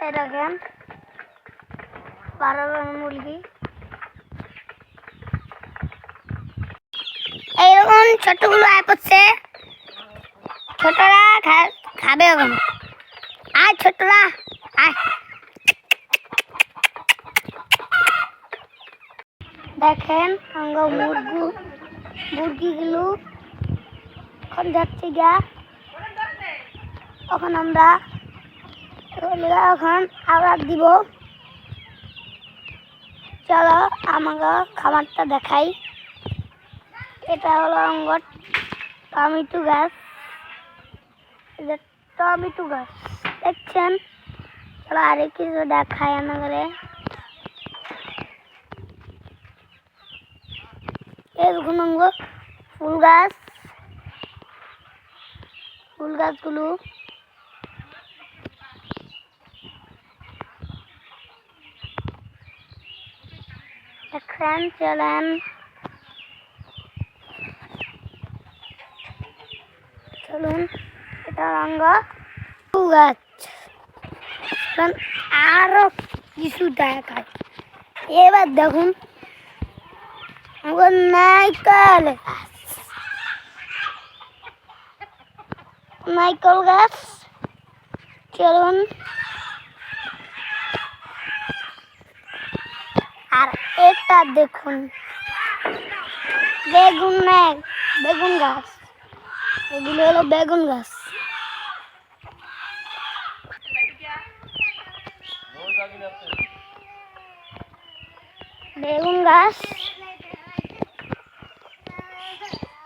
এই দেখেন পাড়ার মুরগি এইরকম ছোটগুলো আয় পড়ছে। ছোটরা খাবে এখন। আয় ছোটরা আয়। দেখেন আমরা মুরগিগুলো এখন যাচ্ছি গা। এখন আমরা এখন আবার দিব। চলো আমাকে খাবারটা দেখাই। এটা হলো আমার টমেটো গাছ। টমেটো গাছ দেখছেন। চলো আরেক কিছু দেখাই আমাকে। এরকম ফুল গাছগুলো দেখেন। চলেন চলুন এটা রঙ গাছ। আরো কিছু দেখায়। এবার দেখুন নারকেল গাছ। চলুন আর এটা দেখুন বেগুন গাছ। এগুলো হলো বেগুন গাছ। বেগুন গাছ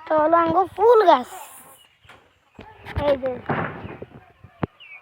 তো হলো ফুল গাছ। এই যে